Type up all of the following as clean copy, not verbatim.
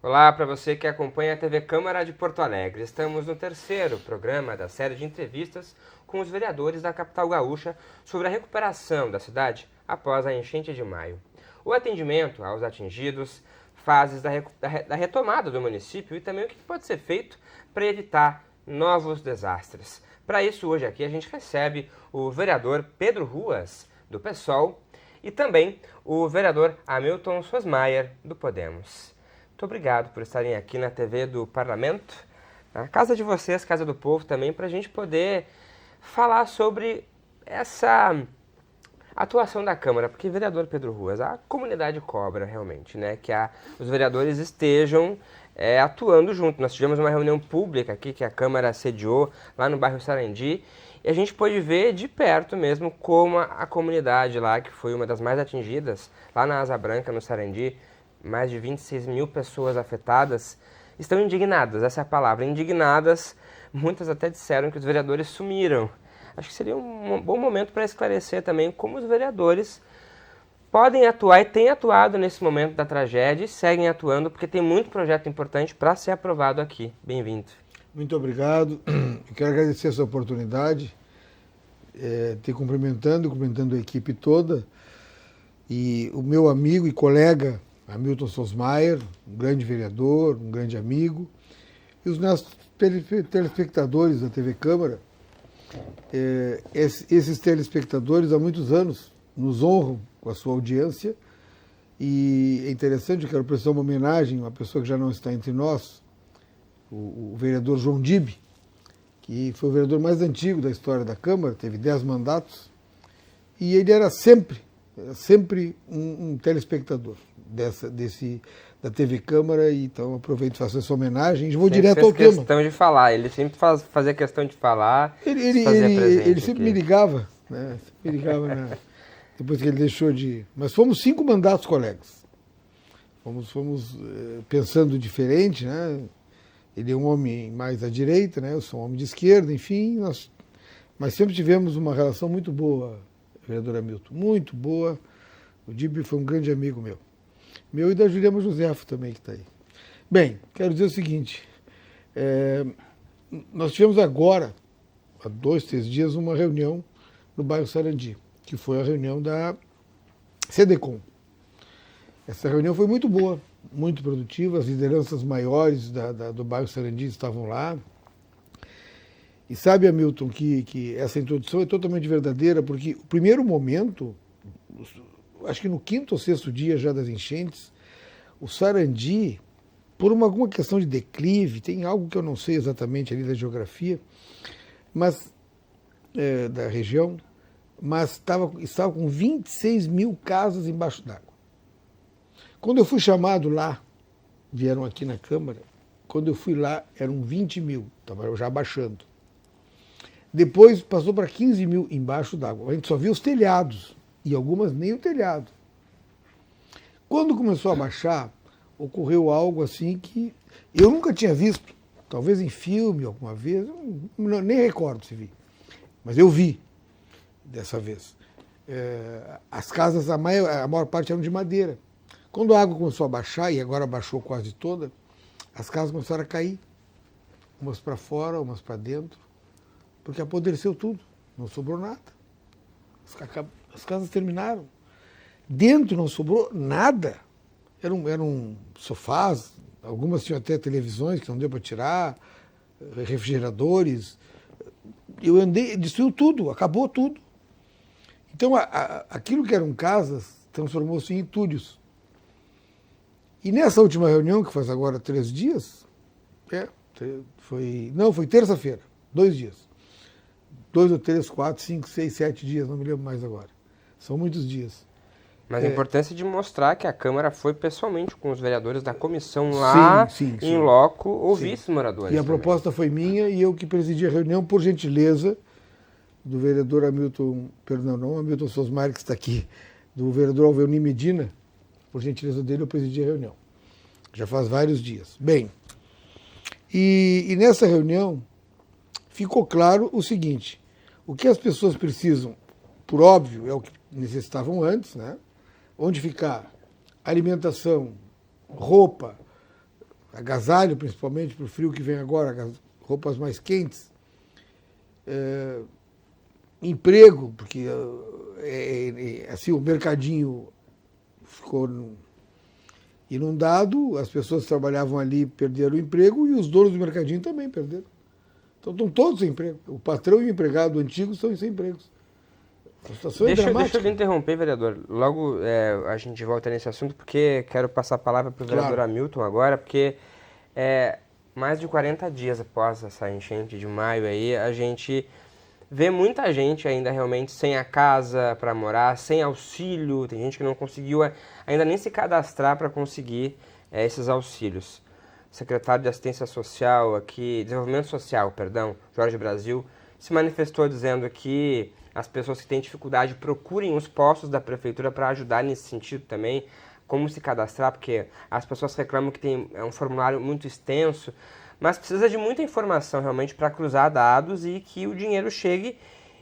Olá para você que acompanha a TV Câmara de Porto Alegre. Estamos no terceiro programa da série de entrevistas com os vereadores da capital gaúcha sobre a recuperação da cidade após a enchente de maio. O atendimento aos atingidos, fases da retomada do município e também o que pode ser feito para evitar novos desastres. Para isso, hoje aqui a gente recebe o vereador Pedro Ruas, do PSOL, e também o vereador Hamilton Sosmaier, do Podemos. Muito obrigado por estarem aqui na TV do Parlamento, na casa de vocês, Casa do Povo também, para a gente poder falar sobre essa atuação da Câmara, porque vereador Pedro Ruas, a comunidade cobra realmente, né, que os vereadores estejam atuando junto. Nós tivemos uma reunião pública aqui que a Câmara sediou lá no bairro Sarandi, e a gente pôde ver de perto mesmo como a comunidade lá, que foi uma das mais atingidas, lá na Asa Branca, no Sarandi, mais de 26 mil pessoas afetadas, estão indignadas, essa é a palavra, indignadas. Muitas até disseram que os vereadores sumiram. Acho que seria um bom momento para esclarecer também como os vereadores podem atuar e têm atuado nesse momento da tragédia e seguem atuando, porque tem muito projeto importante para ser aprovado aqui. Bem-vindo. Muito obrigado. Eu quero agradecer essa oportunidade, cumprimentando a equipe toda e o meu amigo e colega Hamilton Sosmaier, um grande vereador, um grande amigo, e os nossos telespectadores da TV Câmara. Esses telespectadores há muitos anos nos honram com a sua audiência e é interessante, eu quero prestar uma homenagem a uma pessoa que já não está entre nós, o vereador João Dibe, que foi o vereador mais antigo da história da Câmara, teve 10 mandatos, e ele era sempre um telespectador da TV Câmara, e então aproveito e faço essa homenagem e vou direto ao tema. Questão de falar, ele sempre fazia questão de falar, ele sempre me ligava, né? Depois que ele deixou de... Mas fomos 5 mandatos, colegas. Fomos pensando diferente, né? Ele é um homem mais à direita, né? Eu sou um homem de esquerda, enfim, mas sempre tivemos uma relação muito boa, vereador Hamilton, muito boa. O Dibe foi um grande amigo meu e da Juliana Josefo também, que está aí. Bem, quero dizer o seguinte, nós tivemos agora, há 2, 3 dias, uma reunião no bairro Sarandi, que foi a reunião da CEDECOM. Essa reunião foi muito boa, muito produtiva, as lideranças maiores do bairro Sarandi estavam lá. E sabe, Hamilton, que essa introdução é totalmente verdadeira, porque o primeiro momento, acho que no 5º ou 6º dia já das enchentes, o Sarandi, por alguma questão de declive, tem algo que eu não sei exatamente ali da geografia, mas da região, mas estava com 26 mil casas embaixo d'água. Quando eu fui chamado lá, vieram aqui na Câmara, quando eu fui lá eram 20 mil, estava já baixando. Depois passou para 15 mil embaixo d'água. A gente só viu os telhados, e algumas nem o telhado. Quando começou a baixar, ocorreu algo assim que eu nunca tinha visto, talvez em filme alguma vez, nem recordo se vi, mas eu vi dessa vez. As casas, a maior parte eram de madeira. Quando a água começou a baixar, e agora baixou quase toda, as casas começaram a cair, umas para fora, umas para dentro, porque apodreceu tudo, não sobrou nada. As casas terminaram. Dentro não sobrou nada. Eram sofás, algumas tinham até televisões que não deu para tirar, refrigeradores. Eu andei, destruiu tudo, acabou tudo. Então, aquilo que eram casas transformou-se em entulhos. E nessa última reunião, que faz agora 3 dias, foi terça-feira, 2 dias. 2 ou 3, 4, 5, 6, 7 dias, não me lembro mais agora. São muitos dias. Mas a importância de mostrar que a Câmara foi pessoalmente com os vereadores da comissão lá, sim. Em loco, ouvir esses moradores. E a proposta foi minha e eu que presidi a reunião, por gentileza, do vereador Hamilton Sosmaier, que está aqui, do vereador Alveoni Medina, por gentileza dele, eu presidi a reunião. Já faz vários dias. Bem, e nessa reunião ficou claro o seguinte: o que as pessoas precisam, por óbvio, é o que necessitavam antes, né? Onde ficar, alimentação, roupa, agasalho, principalmente para o frio que vem agora, roupas mais quentes. Emprego, porque assim, o mercadinho ficou inundado, as pessoas que trabalhavam ali perderam o emprego e os donos do mercadinho também perderam. Então estão todos sem emprego. O patrão e o empregado antigo estão sem empregos. A situação é dramática. Deixa eu lhe interromper, vereador. Logo a gente volta nesse assunto, porque quero passar a palavra para o vereador Hamilton agora, porque mais de 40 dias após essa enchente de maio aí, a gente vê muita gente ainda realmente sem a casa para morar, sem auxílio. Tem gente que não conseguiu ainda nem se cadastrar para conseguir esses auxílios. O secretário de Assistência Social aqui, Desenvolvimento Social, perdão, Jorge Brasil, se manifestou dizendo que as pessoas que têm dificuldade procurem os postos da prefeitura para ajudar nesse sentido também, como se cadastrar, porque as pessoas reclamam que é um formulário muito extenso, mas precisa de muita informação realmente para cruzar dados e que o dinheiro chegue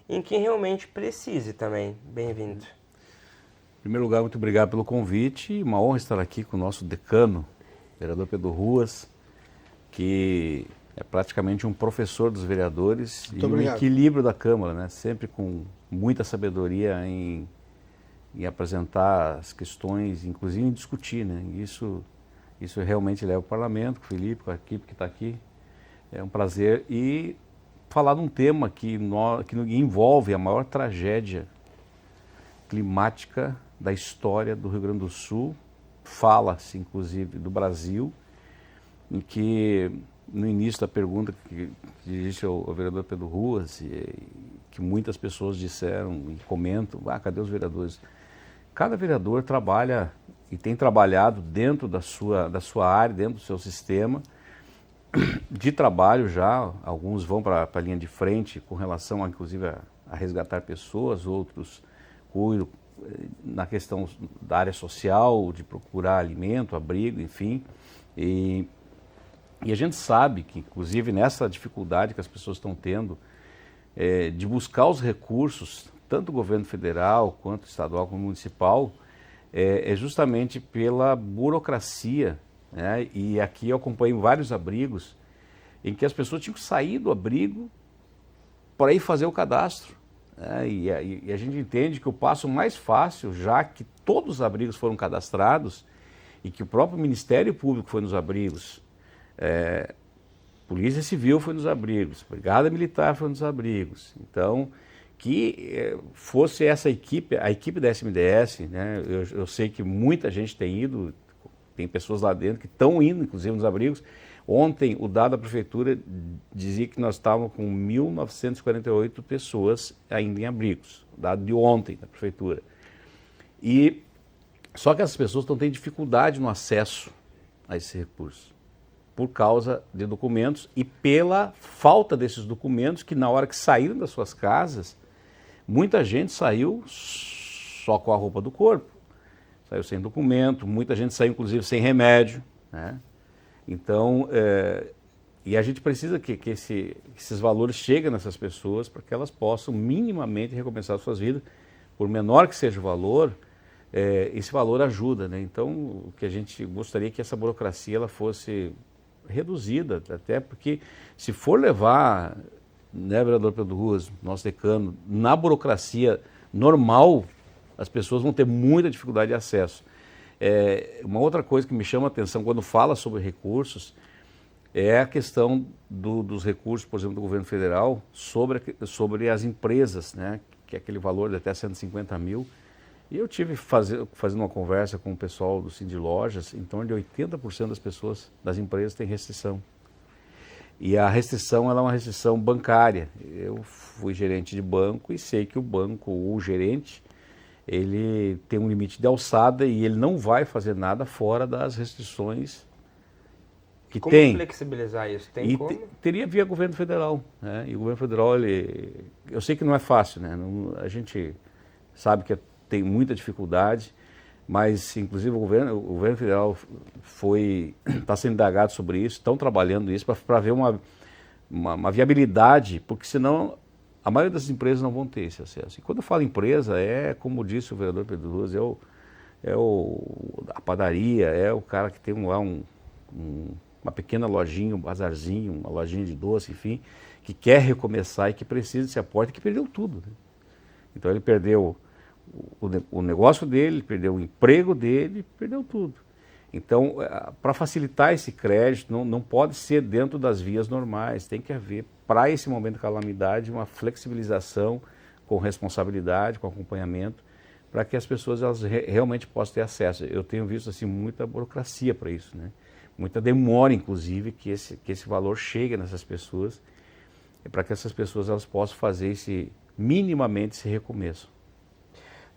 em quem realmente precise também. Bem-vindo. Em primeiro lugar, muito obrigado pelo convite. Uma honra estar aqui com o nosso decano, vereador Pedro Ruas, que é praticamente um professor dos vereadores e um equilíbrio da Câmara, né? Sempre com muita sabedoria em apresentar as questões, inclusive em discutir, né? Isso realmente leva ao Parlamento, com o Felipe, com a equipe que está aqui. É um prazer. E falar de um tema que envolve a maior tragédia climática da história do Rio Grande do Sul, fala-se inclusive do Brasil, em que no início da pergunta que dirige ao vereador Pedro Ruas, que muitas pessoas disseram e comentam, cadê os vereadores? Cada vereador trabalha e tem trabalhado dentro da sua área, dentro do seu sistema de trabalho já. Alguns vão para a linha de frente com relação, inclusive, a resgatar pessoas, outros cuidam na questão da área social, de procurar alimento, abrigo, enfim. E a gente sabe que, inclusive, nessa dificuldade que as pessoas estão tendo de buscar os recursos, tanto o governo federal, quanto estadual, como municipal, é justamente pela burocracia, né? E aqui eu acompanho vários abrigos em que as pessoas tinham que sair do abrigo para ir fazer o cadastro, né? E a gente entende que o passo mais fácil, já que todos os abrigos foram cadastrados e que o próprio Ministério Público foi nos abrigos, Polícia Civil foi nos abrigos, Brigada Militar foi nos abrigos, então que fosse essa equipe, a equipe da SMDS, né? Eu sei que muita gente tem ido, tem pessoas lá dentro que estão indo, inclusive, nos abrigos. Ontem, o dado da prefeitura dizia que nós estávamos com 1.948 pessoas ainda em abrigos, o dado de ontem da prefeitura. Só que essas pessoas estão tendo dificuldade no acesso a esse recurso, por causa de documentos e pela falta desses documentos, que na hora que saíram das suas casas, muita gente saiu só com a roupa do corpo, saiu sem documento, muita gente saiu inclusive sem remédio, né? Então, e a gente precisa que esses valores cheguem nessas pessoas para que elas possam minimamente recompensar suas vidas, por menor que seja o valor, esse valor ajuda, né? Então, o que a gente gostaria é que essa burocracia ela fosse reduzida, até porque se for levar, né, vereador Pedro Ruas, nosso decano, na burocracia normal, as pessoas vão ter muita dificuldade de acesso. Uma outra coisa que me chama a atenção quando fala sobre recursos é a questão dos recursos, por exemplo, do governo federal sobre as empresas, né, que é aquele valor de até 150 mil. E eu tive fazendo uma conversa com o pessoal do Cindy Lojas, em torno de 80% das pessoas, das empresas, têm restrição. E a restrição ela é uma restrição bancária. Eu fui gerente de banco e sei que o banco, o gerente, ele tem um limite de alçada e ele não vai fazer nada fora das restrições que tem. Como flexibilizar isso? Tem como? Teria via governo federal, né? E o governo federal, eu sei que não é fácil, né? A gente sabe que tem muita dificuldade, mas inclusive o governo federal está sendo indagado sobre isso, estão trabalhando isso para ver uma viabilidade, porque senão a maioria das empresas não vão ter esse acesso. E quando eu falo empresa, como disse o vereador Pedro Ruas, a padaria, é o cara que tem lá uma pequena lojinha, um bazarzinho, uma lojinha de doce, enfim, que quer recomeçar e que precisa desse aporte, que perdeu tudo, né? Então ele perdeu o negócio dele, perdeu o emprego dele, perdeu tudo. Então, para facilitar esse crédito, não pode ser dentro das vias normais, tem que haver, para esse momento de calamidade, uma flexibilização com responsabilidade, com acompanhamento, para que as pessoas elas realmente possam ter acesso. Eu tenho visto assim, muita burocracia para isso, né? Muita demora, inclusive, que esse valor chegue nessas pessoas, para que essas pessoas elas possam fazer minimamente esse recomeço.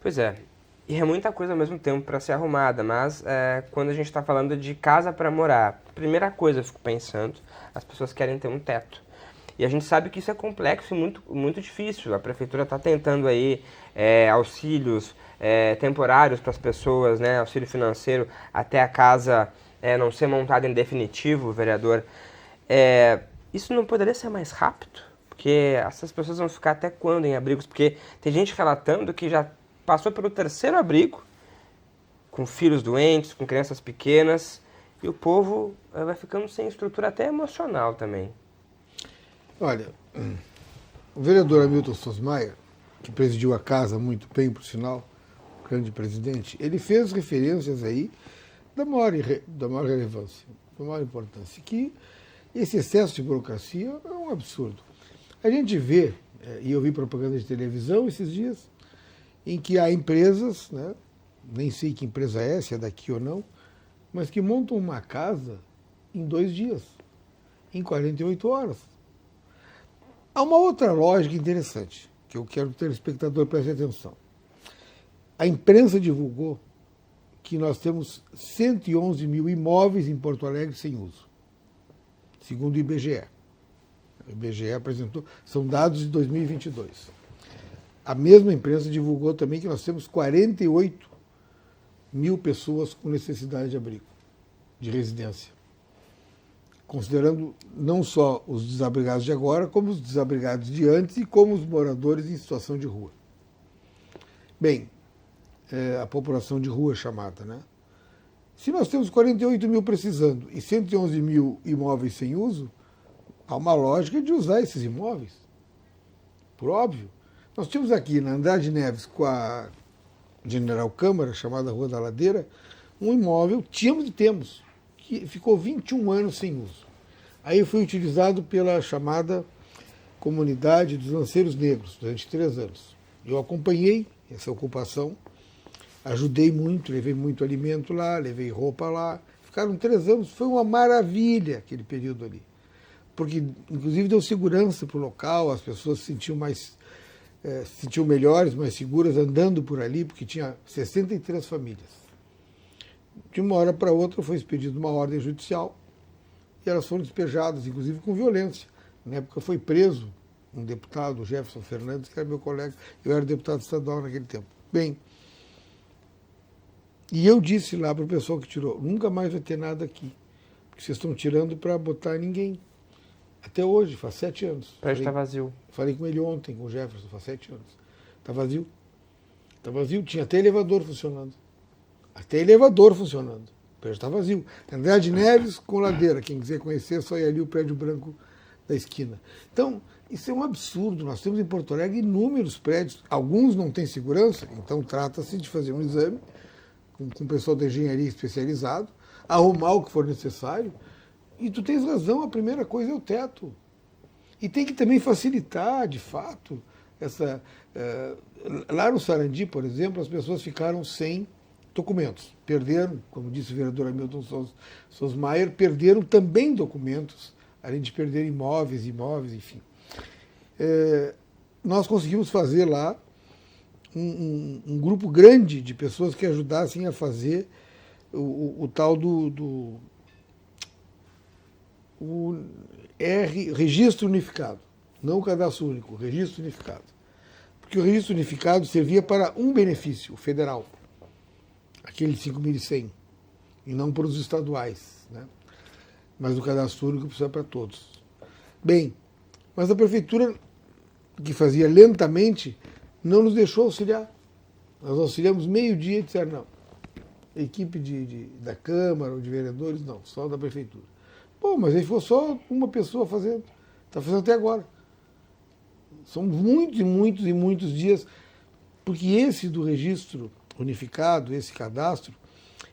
Pois é, e é muita coisa ao mesmo tempo para ser arrumada, mas quando a gente está falando de casa para morar, primeira coisa eu fico pensando, as pessoas querem ter um teto. E a gente sabe que isso é complexo e muito, muito difícil. A prefeitura está tentando aí auxílios temporários para as pessoas, né, auxílio financeiro até a casa não ser montada em definitivo, vereador. Isso não poderia ser mais rápido? Porque essas pessoas vão ficar até quando em abrigos? Porque tem gente relatando que já passou pelo 3º abrigo, com filhos doentes, com crianças pequenas, e o povo vai ficando sem estrutura até emocional também. Olha, o vereador Hamilton Sosmaier, que presidiu a casa muito bem, por sinal, grande presidente, ele fez referências aí da maior relevância, da maior importância, que esse excesso de burocracia é um absurdo. A gente vê, e eu vi propaganda de televisão esses dias, em que há empresas, né, nem sei que empresa é, se é daqui ou não, mas que montam uma casa em 2 dias, em 48 horas. Há uma outra lógica interessante, que eu quero que o telespectador preste atenção. A imprensa divulgou que nós temos 111 mil imóveis em Porto Alegre sem uso, segundo o IBGE. O IBGE apresentou, são dados de 2022. A mesma imprensa divulgou também que nós temos 48 mil pessoas com necessidade de abrigo, de residência. Considerando não só os desabrigados de agora, como os desabrigados de antes e como os moradores em situação de rua. Bem, a população de rua chamada, né? Se nós temos 48 mil precisando e 111 mil imóveis sem uso, há uma lógica de usar esses imóveis, por óbvio. Nós tínhamos aqui na Andrade Neves com a General Câmara, chamada Rua da Ladeira, um imóvel, tínhamos e temos, que ficou 21 anos sem uso. Aí foi utilizado pela chamada Comunidade dos Lanceiros Negros, durante 3 anos. Eu acompanhei essa ocupação, ajudei muito, levei muito alimento lá, levei roupa lá. Ficaram 3 anos, foi uma maravilha aquele período ali. Porque, inclusive, deu segurança para o local, as pessoas se sentiam melhores, mais seguras andando por ali, porque tinha 63 famílias. De uma hora para outra foi expedida uma ordem judicial e elas foram despejadas, inclusive com violência. Na época foi preso um deputado, Jefferson Fernandes, que era meu colega, eu era deputado estadual naquele tempo. Bem, e eu disse lá para o pessoal que tirou, nunca mais vai ter nada aqui, porque vocês estão tirando para botar ninguém. Até hoje, faz 7 anos. O prédio está vazio. Falei com ele ontem, com o Jefferson, faz 7 anos. Está vazio. Está vazio, tinha até elevador funcionando. Até elevador funcionando. O prédio está vazio. Andrade Neves com ladeira. Quem quiser conhecer, só ir ali o prédio branco da esquina. Então, isso é um absurdo. Nós temos em Porto Alegre inúmeros prédios. Alguns não têm segurança, então trata-se de fazer um exame com o pessoal da engenharia especializado, arrumar o que for necessário. E tu tens razão, a primeira coisa é o teto. E tem que também facilitar, de fato, lá no Sarandi, por exemplo, as pessoas ficaram sem documentos. Perderam, como disse o vereador Hamilton Sosmaier, perderam também documentos, além de perder imóveis, enfim. Nós conseguimos fazer lá um grupo grande de pessoas que ajudassem a fazer o tal do registro unificado, não o cadastro único, o registro unificado. Porque o registro unificado servia para um benefício federal, aquele 5.100, e não para os estaduais, né? Mas o cadastro único precisa para todos. Bem, mas a prefeitura, que fazia lentamente, não nos deixou auxiliar. Nós auxiliamos meio-dia e disseram não. A equipe da Câmara ou de vereadores, não, só da prefeitura. Pô, mas aí foi só uma pessoa fazendo. Está fazendo até agora. São muitos e muitos e muitos dias, porque esse do registro unificado, esse cadastro,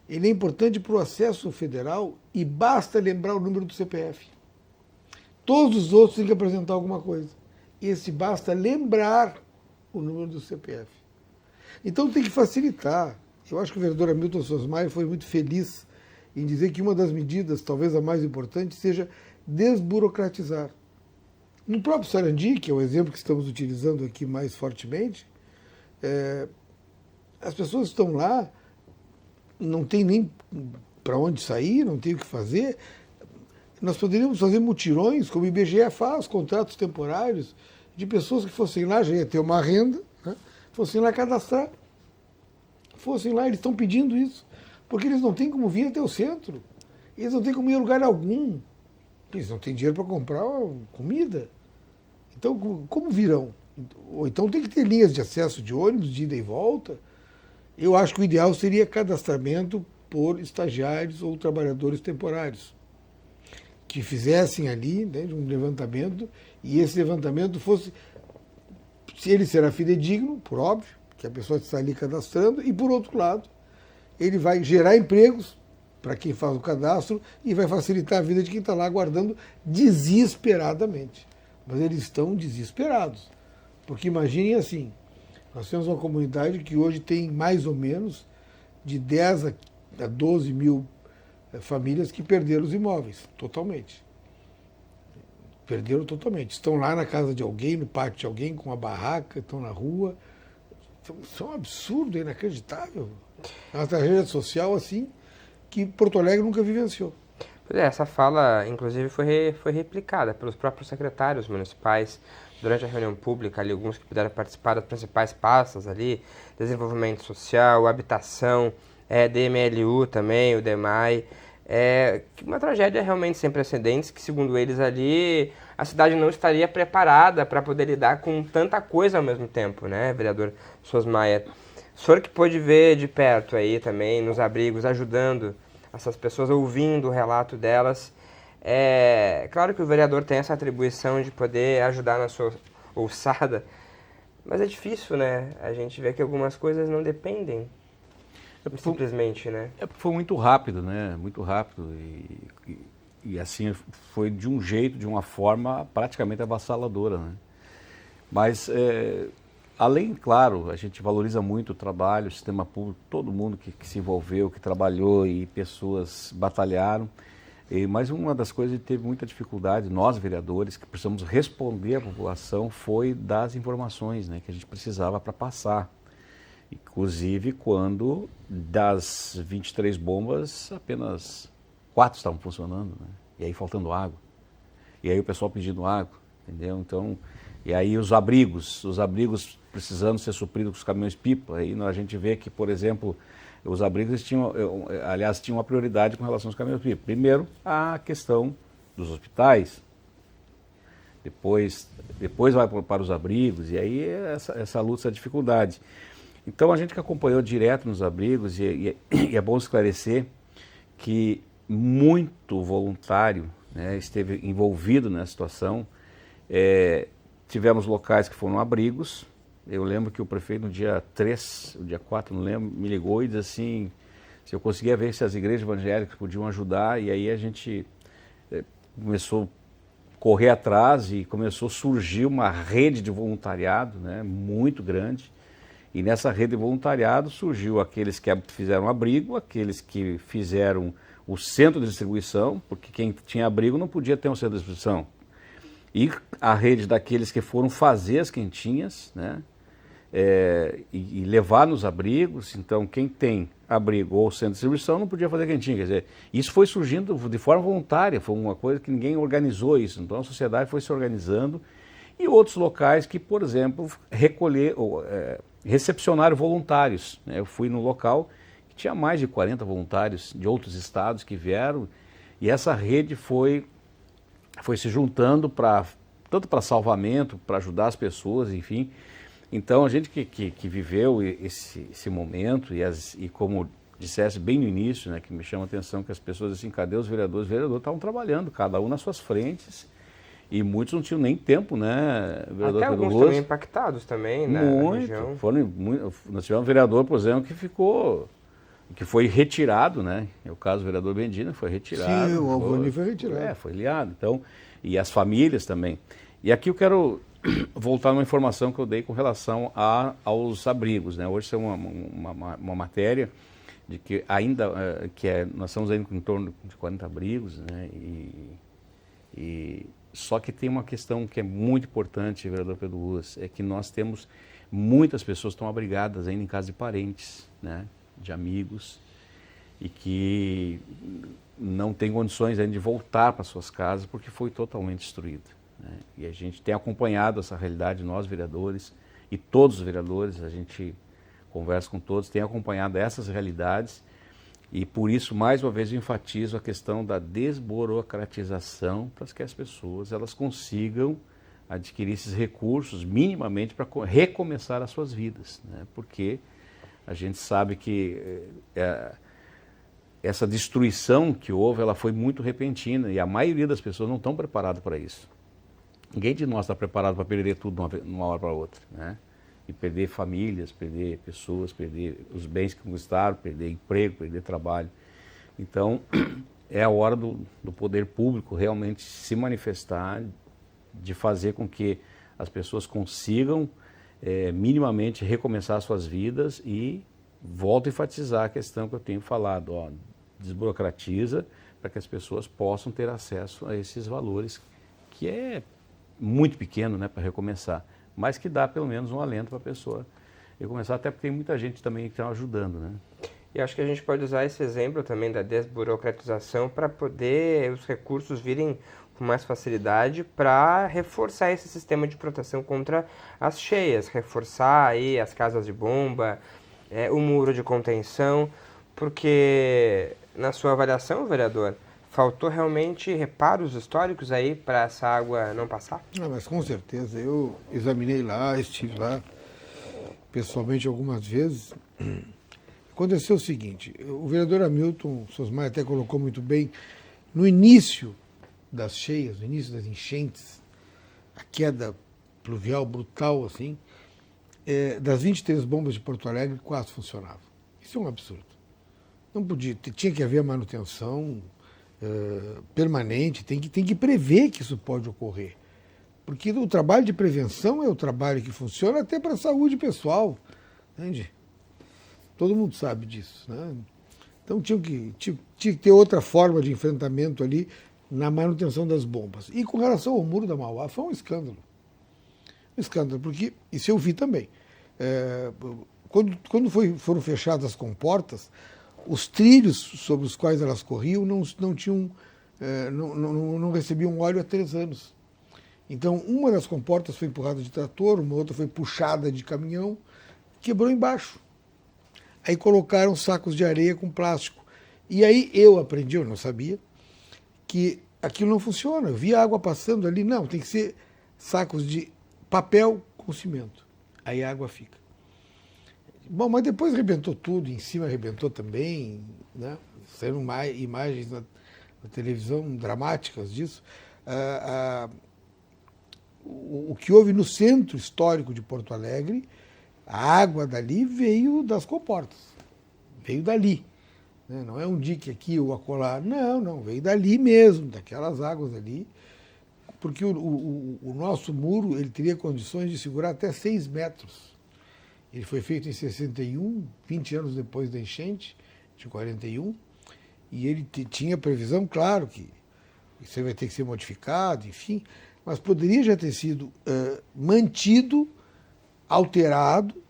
ele é importante para o acesso federal e basta lembrar o número do CPF. Todos os outros têm que apresentar alguma coisa. Esse basta lembrar o número do CPF. Então tem que facilitar. Eu acho que o vereador Hamilton Sosmaia foi muito feliz em dizer que uma das medidas, talvez a mais importante, seja desburocratizar. No próprio Sarandi, que é o exemplo que estamos utilizando aqui mais fortemente, as pessoas estão lá, não tem nem para onde sair, não tem o que fazer. Nós poderíamos fazer mutirões, como o IBGE faz, contratos temporários, de pessoas que fossem lá, já ia ter uma renda, né? Fossem lá cadastrar. Fossem lá, eles estão pedindo isso, porque eles não têm como vir até o centro. Eles não têm como ir a lugar algum. Eles não têm dinheiro para comprar comida. Então, como virão? Ou então tem que ter linhas de acesso de ônibus, de ida e volta. Eu acho que o ideal seria cadastramento por estagiários ou trabalhadores temporários, que fizessem ali, né, um levantamento, e esse levantamento fosse, se ele será fidedigno, por óbvio, que a pessoa está ali cadastrando, e por outro lado, ele vai gerar empregos para quem faz o cadastro e vai facilitar a vida de quem está lá aguardando desesperadamente. Mas eles estão desesperados, porque imaginem assim, nós temos uma comunidade que hoje tem mais ou menos de 10 a 12 mil famílias que perderam os imóveis, totalmente. Perderam totalmente. Estão lá na casa de alguém, no pátio de alguém, com uma barraca, estão na rua. Isso é um absurdo, é inacreditável. É uma tragédia social assim que Porto Alegre nunca vivenciou. Pois é, essa fala, inclusive, foi replicada pelos próprios secretários municipais durante a reunião pública, ali, alguns que puderam participar das principais pastas ali, desenvolvimento social, habitação, DMLU também, o DEMAI. Uma tragédia realmente sem precedentes, que segundo eles ali, a cidade não estaria preparada para poder lidar com tanta coisa ao mesmo tempo, né, vereador Sosmaia? O senhor que pôde ver de perto aí também, nos abrigos, ajudando essas pessoas, ouvindo o relato delas. Claro que o vereador tem essa atribuição de poder ajudar na sua alçada, mas é difícil, né? A gente vê que algumas coisas não dependem simplesmente, né? Foi muito rápido, né? Muito rápido e assim foi de um jeito, de uma forma praticamente avassaladora, né? Mas além, claro, a gente valoriza muito o trabalho, o sistema público, todo mundo que se envolveu, que trabalhou e pessoas batalharam. Mas uma das coisas que teve muita dificuldade, nós vereadores, que precisamos responder à população, foi das informações, né, que a gente precisava para passar. Inclusive quando das 23 bombas, apenas 4 estavam funcionando, né? E aí faltando água. E aí o pessoal pedindo água, entendeu? Então, e aí os abrigos precisando ser supridos com os caminhões-pipa. Aí a gente vê que, por exemplo, os abrigos tinham uma prioridade com relação aos caminhões-pipa. Primeiro, a questão dos hospitais, depois vai para os abrigos, e aí essa luta, essa dificuldade. Então, a gente que acompanhou direto nos abrigos, e é bom esclarecer que muito voluntário, né, esteve envolvido nessa situação. Tivemos locais que foram abrigos. Eu lembro que o prefeito no dia 3, o dia 4, não lembro, me ligou e disse assim, se eu conseguia ver se as igrejas evangélicas podiam ajudar, e aí a gente começou a correr atrás e começou a surgir uma rede de voluntariado, né, muito grande. E nessa rede de voluntariado surgiu aqueles que fizeram abrigo, aqueles que fizeram o centro de distribuição, porque quem tinha abrigo não podia ter um centro de distribuição. E a rede daqueles que foram fazer as quentinhas, né, e levar nos abrigos. Então, quem tem abrigo ou centro de distribuição não podia fazer quentinha. Quer dizer, isso foi surgindo de forma voluntária, foi uma coisa que ninguém organizou isso. Então, a sociedade foi se organizando. E outros locais que, por exemplo, recepcionaram voluntários, né? Eu fui no local que tinha mais de 40 voluntários de outros estados que vieram, e essa rede foi se juntando tanto para salvamento, para ajudar as pessoas, enfim. Então, a gente que viveu esse momento, e como dissesse bem no início, né, que me chama a atenção, que as pessoas assim, cadê os vereadores? Os vereadores estavam trabalhando, cada um nas suas frentes, e muitos não tinham nem tempo, né, vereador Até Pedro alguns Ruas? também impactados também na região. Nós tivemos um vereador, por exemplo, que foi retirado, né? É o caso do vereador Bendina, foi retirado. Sim, o Alvani foi retirado. Foi liado. Então, e as famílias também. E aqui eu quero voltar numa informação que eu dei com relação aos abrigos, né? Hoje é uma matéria de que ainda, nós estamos ainda em torno de 40 abrigos, né? Só que tem uma questão que é muito importante, vereador Pedro Ruas, é que nós temos muitas pessoas que estão abrigadas ainda em casa de parentes, né? De amigos, e que não tem condições ainda de voltar para suas casas porque foi totalmente destruído, né? E a gente tem acompanhado essa realidade, nós vereadores e todos os vereadores, a gente conversa com todos, tem acompanhado essas realidades, e por isso, mais uma vez, eu enfatizo a questão da desburocratização para que as pessoas elas consigam adquirir esses recursos minimamente para recomeçar as suas vidas, né? Porque a gente sabe que essa destruição que houve, ela foi muito repentina e a maioria das pessoas não estão preparadas para isso. Ninguém de nós está preparado para perder tudo de uma hora para outra, né? E perder famílias, perder pessoas, perder os bens que conquistaram, perder emprego, perder trabalho. Então, é a hora do poder público realmente se manifestar, de fazer com que as pessoas consigam minimamente recomeçar suas vidas, e volto a enfatizar a questão que eu tenho falado, desburocratiza para que as pessoas possam ter acesso a esses valores, que é muito pequeno, né, para recomeçar, mas que dá pelo menos um alento para a pessoa recomeçar, até porque tem muita gente também que está ajudando, né? E acho que a gente pode usar esse exemplo também da desburocratização para poder os recursos virem com mais facilidade para reforçar esse sistema de proteção contra as cheias, reforçar aí as casas de bomba, o muro de contenção, porque na sua avaliação, vereador, faltou realmente reparos históricos aí para essa água não passar? Não, mas com certeza, eu examinei lá, estive lá pessoalmente algumas vezes. Aconteceu o seguinte, o vereador Hamilton Sosmar até colocou muito bem, no início das cheias, no início das enchentes, a queda pluvial brutal, assim, das 23 bombas de Porto Alegre, 4 funcionavam. Isso é um absurdo. Não podia, tinha que haver manutenção permanente, tem que prever que isso pode ocorrer. Porque o trabalho de prevenção é o trabalho que funciona até para a saúde pessoal, entende? Todo mundo sabe disso, né? Então tinha que ter outra forma de enfrentamento ali na manutenção das bombas. E com relação ao muro da Mauá, foi um escândalo. Um escândalo, porque isso eu vi também. Quando foram fechadas as comportas, os trilhos sobre os quais elas corriam não recebiam óleo há 3 anos. Então, uma das comportas foi empurrada de trator, uma outra foi puxada de caminhão, quebrou embaixo. Aí colocaram sacos de areia com plástico. E aí eu aprendi, eu não sabia, que aquilo não funciona. Eu vi a água passando ali, não, tem que ser sacos de papel com cimento. Aí a água fica. Bom, mas depois arrebentou tudo, em cima arrebentou também, né? Saíram imagens na televisão dramáticas disso. O que houve no centro histórico de Porto Alegre, a água dali veio das comportas, veio dali. Né? Não é um dique aqui ou acolá, não, veio dali mesmo, daquelas águas ali, porque o nosso muro ele teria condições de segurar até 6 metros. Ele foi feito em 61, 20 anos depois da enchente, de 41, e ele tinha previsão, claro, que isso vai ter que ser modificado, enfim, mas poderia já ter sido mantido, alterado,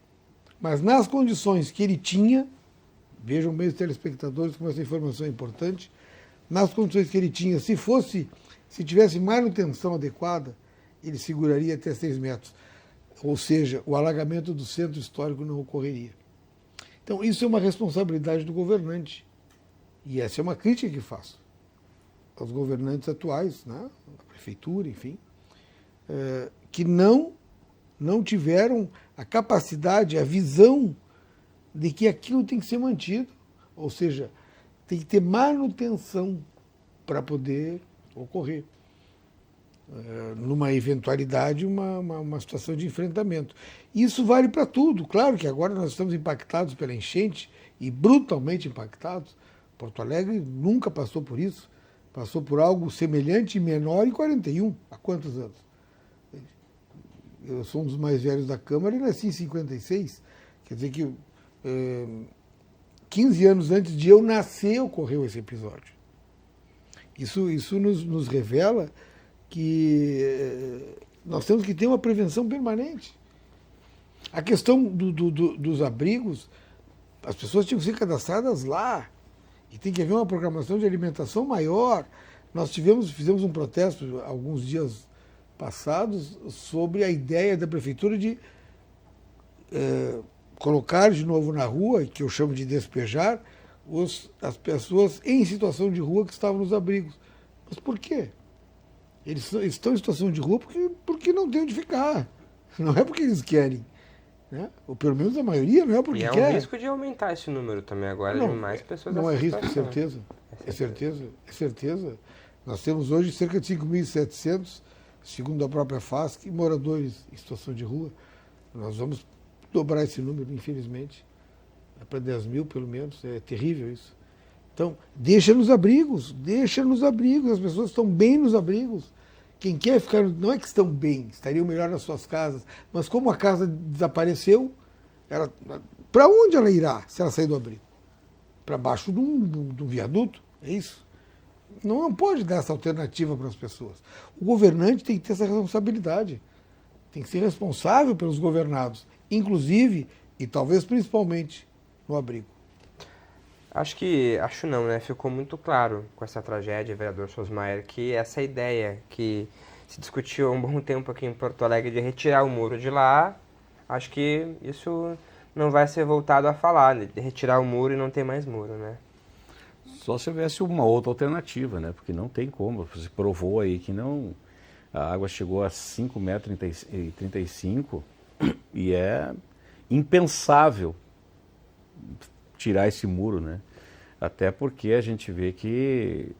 mas nas condições que ele tinha, vejam bem os telespectadores como essa informação é importante, nas condições que ele tinha, se tivesse manutenção adequada, ele seguraria até 6 metros. Ou seja, o alagamento do centro histórico não ocorreria. Então, isso é uma responsabilidade do governante. E essa é uma crítica que faço aos governantes atuais, né? A prefeitura, enfim, que não tiveram a capacidade, a visão de que aquilo tem que ser mantido, Ou seja, tem que ter manutenção para poder ocorrer. Numa eventualidade, uma situação de enfrentamento. Isso vale para tudo. Claro que agora nós estamos impactados pela enchente e brutalmente impactados. Porto Alegre nunca passou por isso. Passou por algo semelhante e menor em 41. Há quantos anos? Eu sou um dos mais velhos da Câmara e nasci em 56. Quer dizer que 15 anos antes de eu nascer ocorreu esse episódio. Isso nos revela que nós temos que ter uma prevenção permanente. A questão dos abrigos, as pessoas tinham que ser cadastradas lá e tem que haver uma programação de alimentação maior. Nós fizemos um protesto alguns dias passados sobre a ideia da prefeitura de colocar de novo na rua, que eu chamo de despejar, as pessoas em situação de rua que estavam nos abrigos. Mas por quê? Eles estão em situação de rua porque não tem onde ficar. Não é porque eles querem. Né? Ou pelo menos a maioria não é porque quer. E há um risco de aumentar esse número também agora, de mais pessoas Não nessa é risco, situação. certeza. É certeza. É certeza. Nós temos hoje cerca de 5.700, segundo a própria FASC, moradores em situação de rua. Nós vamos dobrar esse número, infelizmente. É para 10 mil, pelo menos. É terrível isso. Então, deixa nos abrigos. As pessoas estão bem nos abrigos. Quem quer ficar, não é que estão bem, estariam melhor nas suas casas, mas como a casa desapareceu, para onde ela irá se ela sair do abrigo? Para baixo de um viaduto? É isso? Não pode dar essa alternativa para as pessoas. O governante tem que ter essa responsabilidade. Tem que ser responsável pelos governados, inclusive, e talvez principalmente, no abrigo. Acho não, né? Ficou muito claro com essa tragédia, vereador Sosmaier, que essa ideia que se discutiu há um bom tempo aqui em Porto Alegre de retirar o muro de lá, acho que isso não vai ser voltado a falar, né? De retirar o muro e não ter mais muro, né? Só se houvesse uma outra alternativa, né? Porque não tem como. Você provou aí que não. A água chegou a 5,35 m e é impensável tirar esse muro, né? Até porque a gente vê que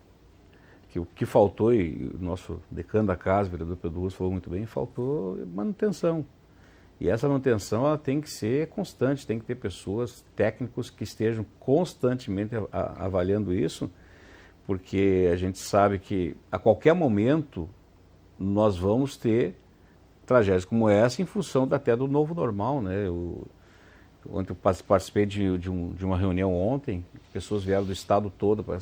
o que faltou, e o nosso decano da casa, o vereador Pedro Ruas, falou muito bem, faltou manutenção. E essa manutenção ela tem que ser constante, tem que ter pessoas, técnicos que estejam constantemente avaliando isso, porque a gente sabe que a qualquer momento nós vamos ter tragédias como essa em função até do novo normal, né? Ontem eu participei de uma reunião ontem, pessoas vieram do estado todo para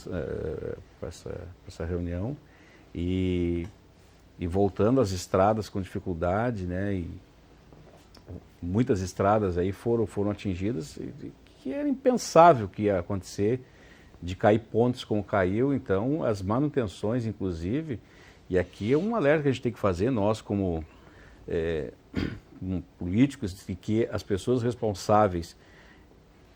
essa reunião e voltando às estradas com dificuldade, né? E muitas estradas aí foram atingidas, que era impensável que ia acontecer, de cair pontes como caiu. Então as manutenções, inclusive, e aqui é um alerta que a gente tem que fazer, nós como políticos, de que as pessoas responsáveis,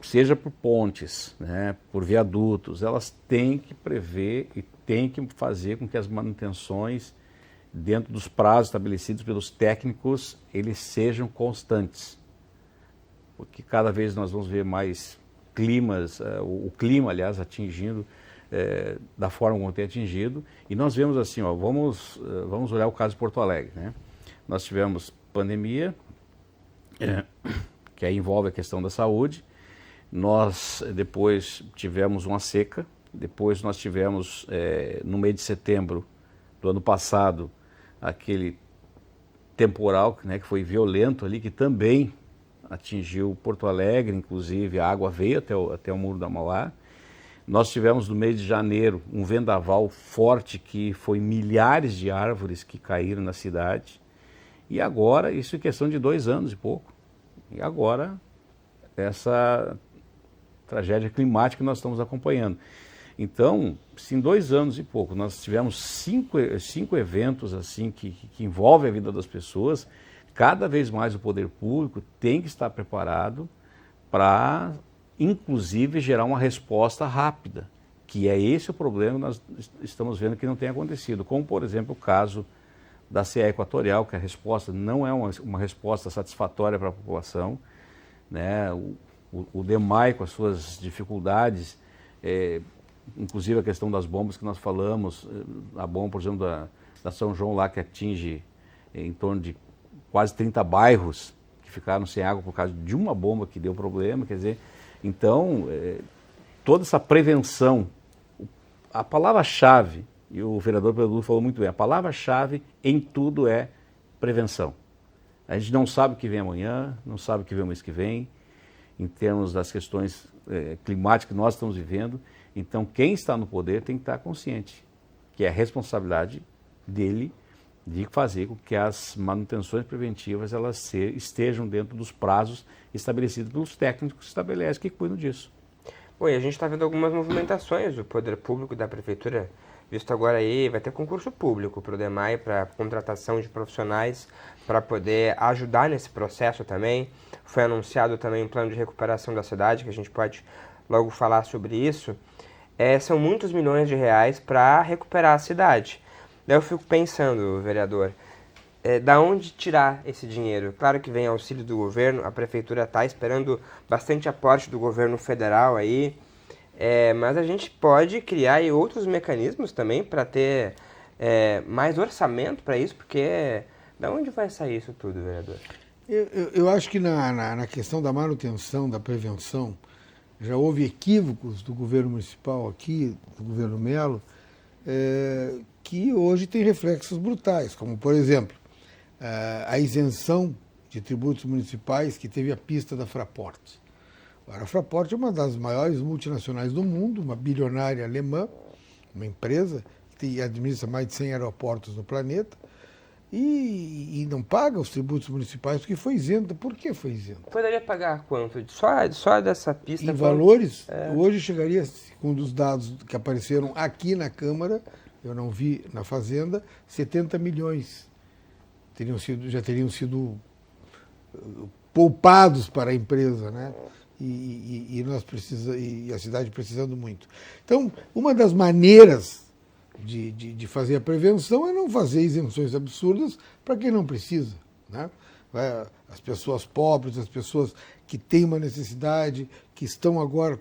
seja por pontes, né, por viadutos, elas têm que prever e têm que fazer com que as manutenções, dentro dos prazos estabelecidos pelos técnicos, eles sejam constantes. Porque cada vez nós vamos ver mais climas, o clima, aliás, atingindo da forma como tem atingido. E nós vemos assim, ó, vamos olhar o caso de Porto Alegre, né? Nós tivemos pandemia, que aí envolve a questão da saúde. Nós depois tivemos uma seca, depois nós tivemos, no mês de setembro do ano passado, aquele temporal, né, que foi violento ali, que também atingiu Porto Alegre, inclusive a água veio até o Muro da Mauá. Nós tivemos no mês de janeiro um vendaval forte, que foi milhares de árvores que caíram na cidade. E agora, isso é questão de 2 anos e pouco. E agora, essa tragédia climática que nós estamos acompanhando. Então, se em 2 anos e pouco nós tivemos cinco eventos assim que envolvem a vida das pessoas, cada vez mais o poder público tem que estar preparado para, inclusive, gerar uma resposta rápida, que é esse o problema que nós estamos vendo que não tem acontecido. Como, por exemplo, o caso da CE Equatorial, que a resposta não é uma resposta satisfatória para a população, né? O DEMAI, com as suas dificuldades, inclusive a questão das bombas que nós falamos, a bomba, por exemplo, da São João lá, que atinge em torno de quase 30 bairros que ficaram sem água por causa de uma bomba que deu problema, quer dizer, então, toda essa prevenção, a palavra-chave, e o vereador Pedro falou muito bem, a palavra-chave em tudo é prevenção. A gente não sabe o que vem amanhã, não sabe o que vem o mês que vem, em termos das questões climáticas que nós estamos vivendo. Então, quem está no poder tem que estar consciente que é a responsabilidade dele de fazer com que as manutenções preventivas elas estejam dentro dos prazos estabelecidos pelos técnicos que estabelecem, que cuidam disso. Bom, e a gente está vendo algumas movimentações do poder público da prefeitura, visto agora aí, vai ter concurso público para o DEMAI, para contratação de profissionais, para poder ajudar nesse processo também. Foi anunciado também um plano de recuperação da cidade, que a gente pode logo falar sobre isso. São muitos milhões de reais para recuperar a cidade. Daí eu fico pensando, vereador, da onde tirar esse dinheiro? Claro que vem auxílio do governo, a prefeitura está esperando bastante aporte do governo federal aí, mas a gente pode criar aí outros mecanismos também para ter mais orçamento para isso, porque da onde vai sair isso tudo, vereador? Eu acho que na questão da manutenção, da prevenção, já houve equívocos do governo municipal aqui, do governo Melo, que hoje tem reflexos brutais, como, por exemplo, a isenção de tributos municipais que teve a pista da Fraport. Agora, a Fraport é uma das maiores multinacionais do mundo, uma bilionária alemã, uma empresa que administra mais de 100 aeroportos no planeta, e não paga os tributos municipais porque foi isenta. Por que foi isenta? Poderia pagar quanto? Só dessa pista? Em valores, hoje chegaria, segundo os dados que apareceram aqui na Câmara, eu não vi na Fazenda, 70 milhões já teriam sido poupados para a empresa, né? E a cidade precisando muito. Então, uma das maneiras de fazer a prevenção é não fazer isenções absurdas para quem não precisa, né? As pessoas pobres, as pessoas que têm uma necessidade, que estão agora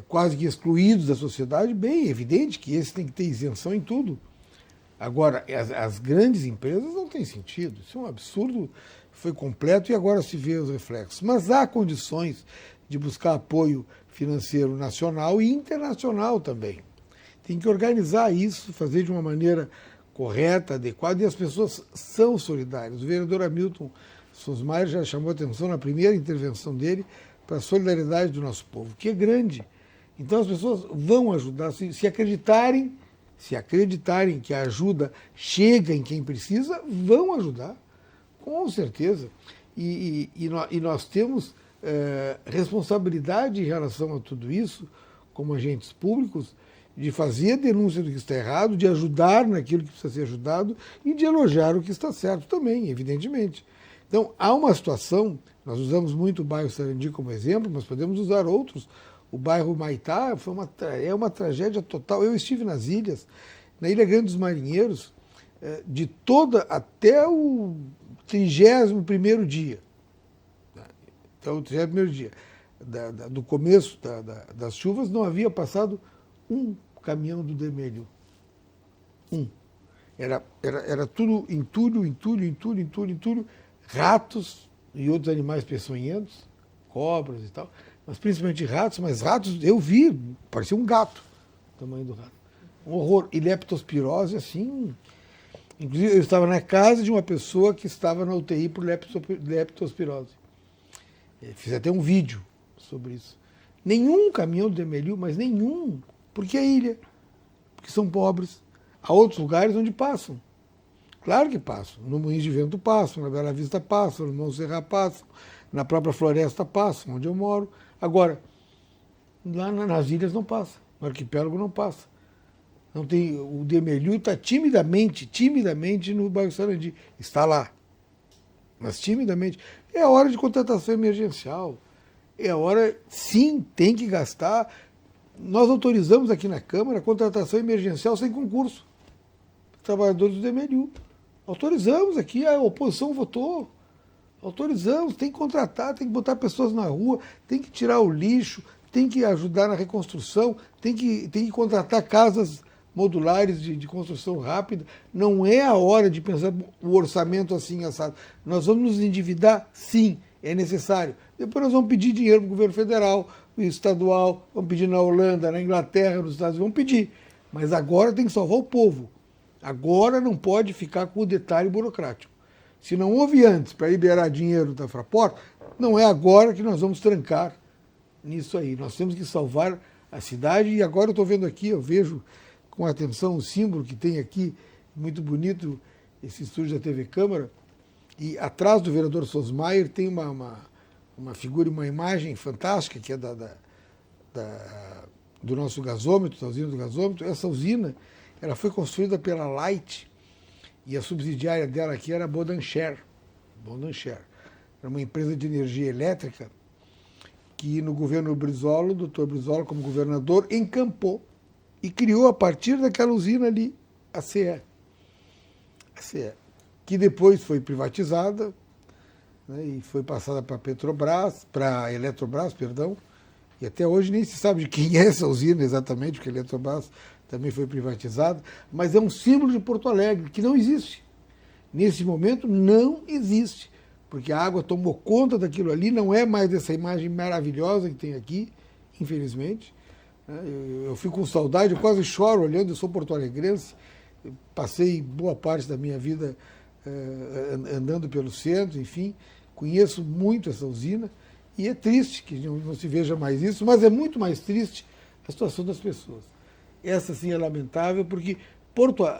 quase que excluídos da sociedade, bem evidente que esse tem que ter isenção em tudo. Agora, as grandes empresas não têm sentido, isso é um absurdo, foi completo e agora se vê os reflexos. Mas há condições de buscar apoio financeiro nacional e internacional também. Tem que organizar isso, fazer de uma maneira correta, adequada, e as pessoas são solidárias. O vereador Hamilton Sosmaier já chamou atenção na primeira intervenção dele para a solidariedade do nosso povo, que é grande. Então as pessoas vão ajudar, se acreditarem que a ajuda chega em quem precisa, vão ajudar, com certeza. E nós temos responsabilidade em relação a tudo isso, como agentes públicos, de fazer a denúncia do que está errado, de ajudar naquilo que precisa ser ajudado e de elogiar o que está certo também, evidentemente. Então, há uma situação, nós usamos muito o bairro Sarandi como exemplo, mas podemos usar outros. O bairro Maitá é uma tragédia total. Eu estive nas ilhas, na Ilha Grande dos Marinheiros, até o 31º dia. Então, o 31º dia do começo das chuvas, não havia passado um caminhão do Demelho. Era tudo entulho, ratos e outros animais peçonhentos, cobras e tal, mas principalmente ratos, mas ratos eu vi, parecia um gato, o tamanho do rato. Um horror. E leptospirose, assim. Inclusive, eu estava na casa de uma pessoa que estava na UTI por leptospirose. Fiz até um vídeo sobre isso. Nenhum caminhão do Demelho, mas nenhum. Porque é ilha, porque são pobres. Há outros lugares onde passam. Claro que passam. No Moinhos de Vento passam, na Bela Vista passam, no Montserrat passam, na própria Floresta passam, onde eu moro. Agora, lá nas ilhas não passa, no arquipélago não passa. Não tem, o Demelho está timidamente no bairro Sarandi. Está lá, mas timidamente. É a hora de contratação emergencial. É a hora, sim, tem que gastar. Nós autorizamos aqui na Câmara a contratação emergencial sem concurso. Trabalhadores do Demelho. Autorizamos aqui, a oposição votou. Autorizamos, tem que contratar, tem que botar pessoas na rua, tem que tirar o lixo, tem que ajudar na reconstrução, tem que contratar casas modulares de construção rápida. Não é a hora de pensar o orçamento assim, assado. Nós vamos nos endividar? Sim, é necessário. Depois nós vamos pedir dinheiro para o governo federal, estadual, vamos pedir na Holanda, na Inglaterra, nos Estados Unidos, vamos pedir. Mas agora tem que salvar o povo. Agora não pode ficar com o detalhe burocrático. Se não houve antes para liberar dinheiro da Fraport, não é agora que nós vamos trancar nisso aí. Nós temos que salvar a cidade. E agora eu estou vendo aqui, eu vejo com atenção o símbolo que tem aqui, muito bonito, esse estúdio da TV Câmara. E atrás do vereador Sosmaier tem uma figura, uma imagem fantástica, que é do nosso gasômetro, da usina do gasômetro. Essa usina ela foi construída pela Light, e a subsidiária dela aqui era a Bodancher. Era uma empresa de energia elétrica que no governo Brizola, o doutor Brizola, como governador, encampou e criou a partir daquela usina ali a CE, que depois foi privatizada, né, e foi passada para a Eletrobras, perdão, e até hoje nem se sabe de quem é essa usina exatamente, porque a Eletrobras também foi privatizada, mas é um símbolo de Porto Alegre que não existe. Nesse momento não existe, porque a água tomou conta daquilo ali, não é mais essa imagem maravilhosa que tem aqui, infelizmente. Eu fico com saudade, eu quase choro olhando, eu sou porto-alegrense, passei boa parte da minha vida andando pelo centro, enfim, conheço muito essa usina, e é triste que não se veja mais isso, mas é muito mais triste a situação das pessoas. Essa sim é lamentável, porque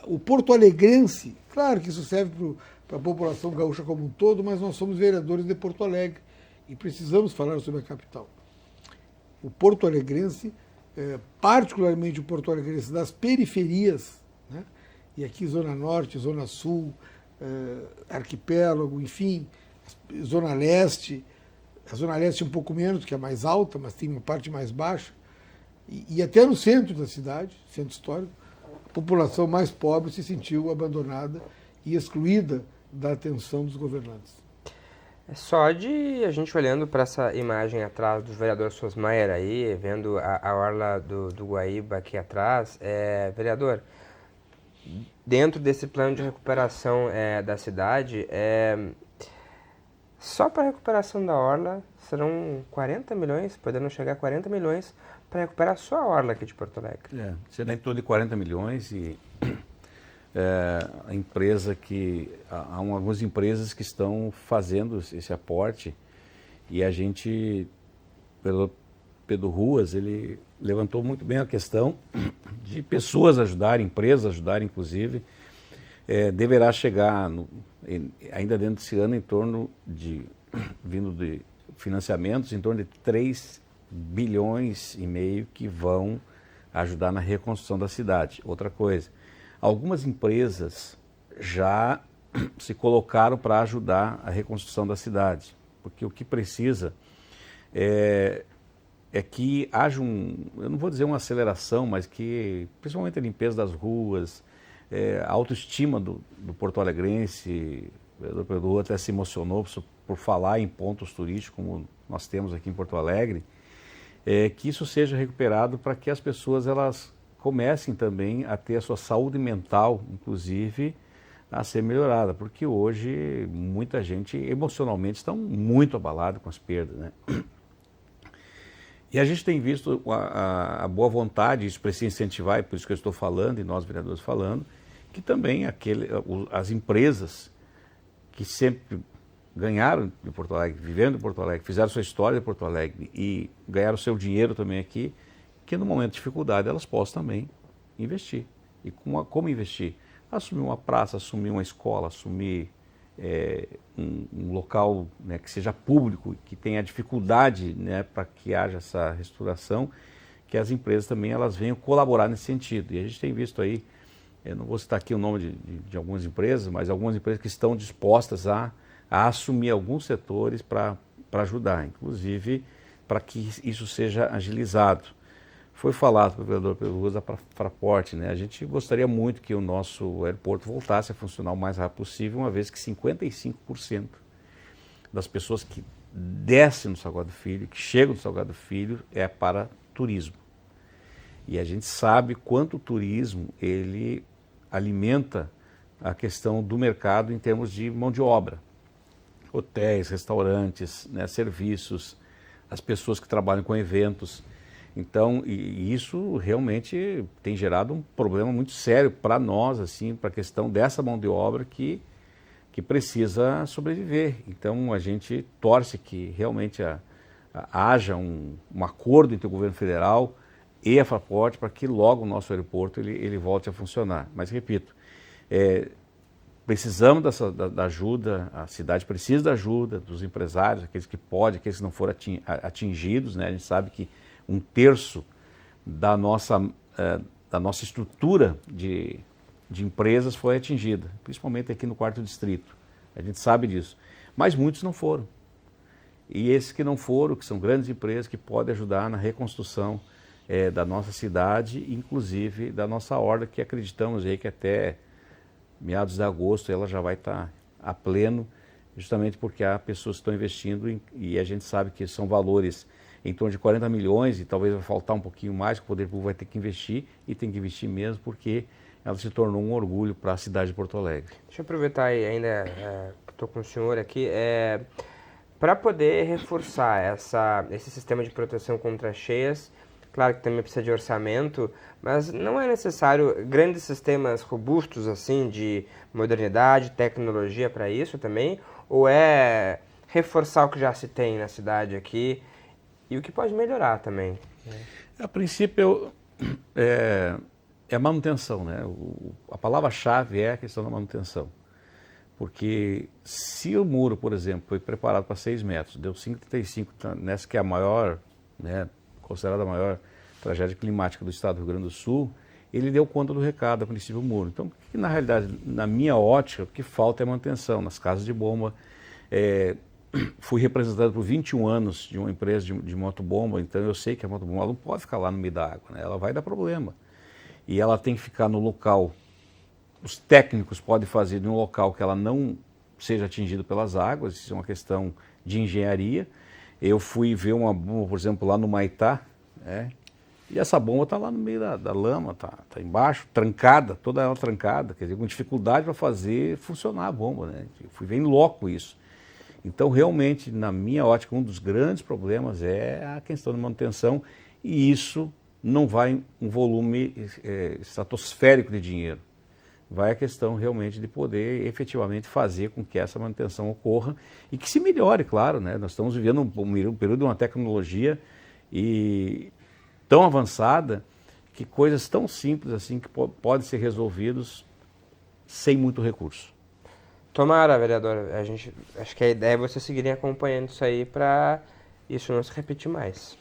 o porto-alegrense, claro que isso serve para a população gaúcha como um todo, mas nós somos vereadores de Porto Alegre e precisamos falar sobre a capital. O porto-alegrense, particularmente o porto-alegrense das periferias, né? E aqui Zona Norte, Zona Sul, Arquipélago, enfim, Zona Leste. A Zona Leste é um pouco menos, que é mais alta, mas tem uma parte mais baixa. E até no centro da cidade, centro histórico, a população mais pobre se sentiu abandonada e excluída da atenção dos governantes. É só de a gente olhando para essa imagem atrás do vereador Sosmaier aí, vendo a orla do Guaíba aqui atrás, vereador, dentro desse plano de recuperação da cidade, só para a recuperação da orla serão 40 milhões, podendo chegar a 40 milhões para recuperar só a orla aqui de Porto Alegre. Será em torno de 40 milhões e a empresa há algumas empresas que estão fazendo esse aporte, e a gente, pelo Pedro Ruas, ele levantou muito bem a questão de pessoas ajudarem, empresas ajudarem, inclusive, deverá chegar ainda dentro desse ano vindo de financiamentos, em torno de 3,5 bilhões que vão ajudar na reconstrução da cidade. Outra coisa, algumas empresas já se colocaram para ajudar a reconstrução da cidade, porque o que precisa é que haja eu não vou dizer uma aceleração, mas que, principalmente a limpeza das ruas, a autoestima do porto-alegrense. O vereador Pedro até se emocionou por falar em pontos turísticos, como nós temos aqui em Porto Alegre, que isso seja recuperado para que as pessoas elas comecem também a ter a sua saúde mental, inclusive, a ser melhorada, porque hoje muita gente emocionalmente está muito abalada com as perdas, né? E a gente tem visto a boa vontade, isso precisa incentivar, e por isso que eu estou falando, e nós vereadores falando, que também as empresas que sempre ganharam de Porto Alegre, vivendo em Porto Alegre, fizeram sua história de Porto Alegre e ganharam seu dinheiro também aqui, que no momento de dificuldade elas possam também investir. E como investir? Assumir uma praça, assumir uma escola, assumir um local, né, que seja público, que tenha dificuldade, né, para que haja essa restauração, que as empresas também elas venham colaborar nesse sentido. E a gente tem visto aí, eu não vou citar aqui o nome de algumas empresas, mas algumas empresas que estão dispostas a assumir alguns setores para ajudar, inclusive para que isso seja agilizado. Foi falado pelo vereador Pedro Ruas da Fraport, né? A gente gostaria muito que o nosso aeroporto voltasse a funcionar o mais rápido possível, uma vez que 55% das pessoas que desce no Salgado Filho, que chega no Salgado Filho, é para turismo. E a gente sabe quanto o turismo ele alimenta a questão do mercado em termos de mão de obra. Hotéis, restaurantes, né, serviços, as pessoas que trabalham com eventos. Então, e isso realmente tem gerado um problema muito sério para nós, assim, para a questão dessa mão de obra que precisa sobreviver. Então, a gente torce que realmente haja um acordo entre o governo federal e a Fraport para que logo o nosso aeroporto ele volte a funcionar. Mas, repito, precisamos da ajuda, a cidade precisa da ajuda dos empresários, aqueles que podem, aqueles que não foram atingidos, né? A gente sabe que 1/3 da nossa estrutura de empresas foi atingida, principalmente aqui no 4º Distrito. A gente sabe disso. Mas muitos não foram. E esses que não foram, que são grandes empresas que podem ajudar na reconstrução da nossa cidade, inclusive da nossa horda, que acreditamos aí que até meados de agosto ela já vai estar a pleno, justamente porque há pessoas que estão investindo e a gente sabe que são valores em torno de 40 milhões e talvez vai faltar um pouquinho mais, que o Poder Público vai ter que investir e tem que investir mesmo porque ela se tornou um orgulho para a cidade de Porto Alegre. Deixa eu aproveitar aí, ainda que estou com o senhor aqui, para poder reforçar esse sistema de proteção contra cheias. Claro que também precisa de orçamento, mas não é necessário grandes sistemas robustos assim de modernidade, tecnologia para isso também? Ou é reforçar o que já se tem na cidade aqui e o que pode melhorar também? A princípio é a manutenção, né? A palavra-chave é a questão da manutenção. Porque se o muro, por exemplo, foi preparado para 6 metros, deu 5,35, nessa que é a maior, né, considerada a maior tragédia climática do estado do Rio Grande do Sul, ele deu conta do recado, a princípio, o muro. Então, na realidade, na minha ótica, o que falta é manutenção nas casas de bomba. Fui representado por 21 anos de uma empresa de motobomba, então eu sei que a motobomba não pode ficar lá no meio da água, né? Ela vai dar problema. E ela tem que ficar no local, os técnicos podem fazer de um local que ela não seja atingida pelas águas, isso é uma questão de engenharia. Eu fui ver uma bomba, por exemplo, lá no Maitá, né? E essa bomba está lá no meio da lama, está embaixo, trancada, toda ela trancada, quer dizer, com dificuldade para fazer funcionar a bomba, né? Eu fui ver em loco isso. Então, realmente, na minha ótica, um dos grandes problemas é a questão de manutenção e isso não vai um volume estratosférico de dinheiro. Vai a questão realmente de poder efetivamente fazer com que essa manutenção ocorra e que se melhore, claro, né? Nós estamos vivendo um período de uma tecnologia tão avançada que coisas tão simples assim que podem ser resolvidos sem muito recurso. Tomara, vereador. Acho que a ideia é você seguirem acompanhando isso aí para isso não se repetir mais.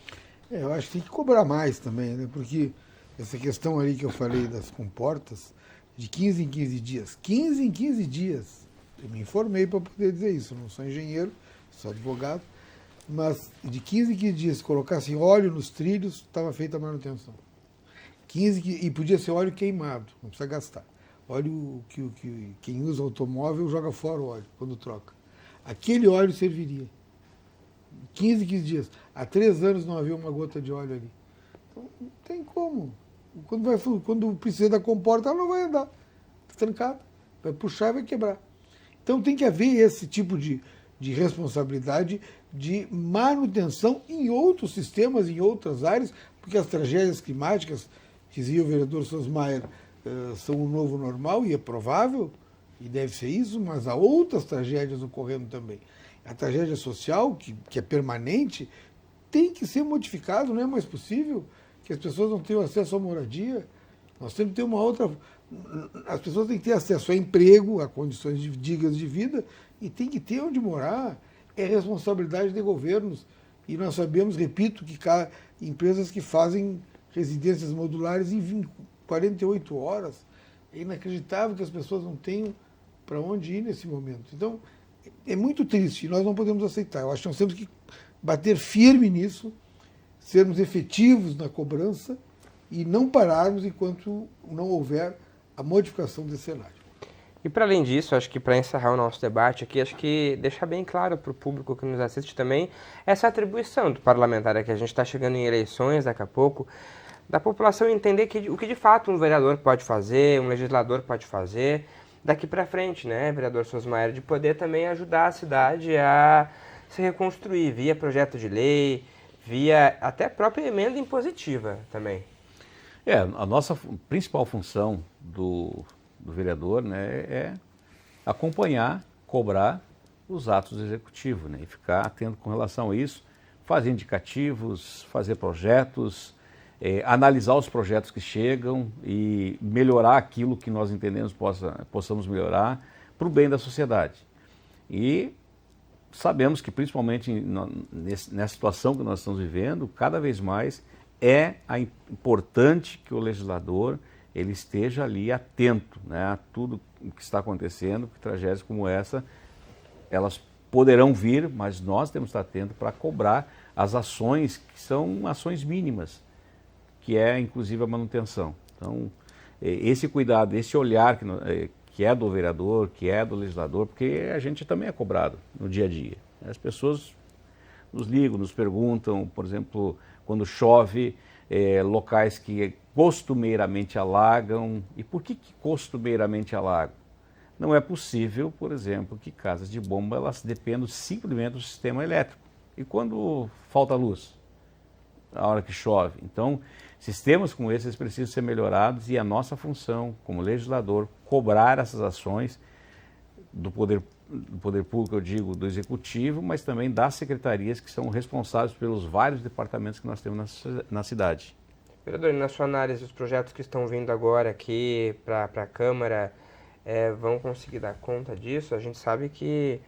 Eu acho que tem que cobrar mais também, né? Porque essa questão ali que eu falei das comportas, de 15 em 15 dias. 15 em 15 dias. Eu me informei para poder dizer isso. Eu não sou engenheiro, sou advogado. Mas de 15 em 15 dias, se colocasse óleo nos trilhos, estava feita a manutenção. E podia ser óleo queimado, não precisa gastar. Óleo que quem usa automóvel joga fora o óleo quando troca. Aquele óleo serviria. 15 em 15 dias. Há 3 anos não havia uma gota de óleo ali. Então, não tem como. Quando precisa da comporta, ela não vai andar. Está trancada. Vai puxar e vai quebrar. Então tem que haver esse tipo de responsabilidade de manutenção em outros sistemas, em outras áreas, porque as tragédias climáticas, dizia o vereador Sosmaier, são o novo normal e é provável, e deve ser isso, mas há outras tragédias ocorrendo também. A tragédia social, que é permanente, tem que ser modificado, não é mais possível que as pessoas não tenham acesso à moradia. Nós temos que ter uma outra... As pessoas têm que ter acesso a emprego, a condições dignas de vida, e tem que ter onde morar. É responsabilidade de governos. E nós sabemos, repito, que empresas que fazem residências modulares em 48 horas. É inacreditável que as pessoas não tenham para onde ir nesse momento. Então, é muito triste e nós não podemos aceitar. Eu acho que nós temos que bater firme nisso, sermos efetivos na cobrança e não pararmos enquanto não houver a modificação desse cenário. E para além disso, acho que para encerrar o nosso debate aqui, acho que deixar bem claro para o público que nos assiste também essa atribuição do parlamentar, é que a gente está chegando em eleições daqui a pouco, da população entender o que de fato um vereador pode fazer, um legislador pode fazer daqui para frente, né, vereador Sosmaer, de poder também ajudar a cidade a se reconstruir via projeto de lei, via até a própria emenda impositiva também. A nossa principal função do vereador, né, é acompanhar, cobrar os atos do executivo, né, e ficar atento com relação a isso, fazer indicativos, fazer projetos, analisar os projetos que chegam e melhorar aquilo que nós entendemos possamos melhorar para o bem da sociedade. E sabemos que, principalmente nessa situação que nós estamos vivendo, cada vez mais é importante que o legislador ele esteja ali atento, né, a tudo o que está acontecendo, que tragédias como essa, elas poderão vir, mas nós temos que estar atentos para cobrar as ações que são ações mínimas, que é inclusive a manutenção. Então, esse cuidado, esse olhar que é do vereador, que é do legislador, porque a gente também é cobrado no dia a dia. As pessoas nos ligam, nos perguntam, por exemplo, quando chove, locais que costumeiramente alagam. E por que costumeiramente alagam? Não é possível, por exemplo, que casas de bomba elas dependam simplesmente do sistema elétrico. E quando falta luz? A hora que chove. Então, sistemas como esses precisam ser melhorados e a nossa função, como legislador, cobrar essas ações do poder público, eu digo, do executivo, mas também das secretarias que são responsáveis pelos vários departamentos que nós temos na cidade. Vereador, na sua análise, os projetos que estão vindo agora aqui para a Câmara vão conseguir dar conta disso? A gente sabe que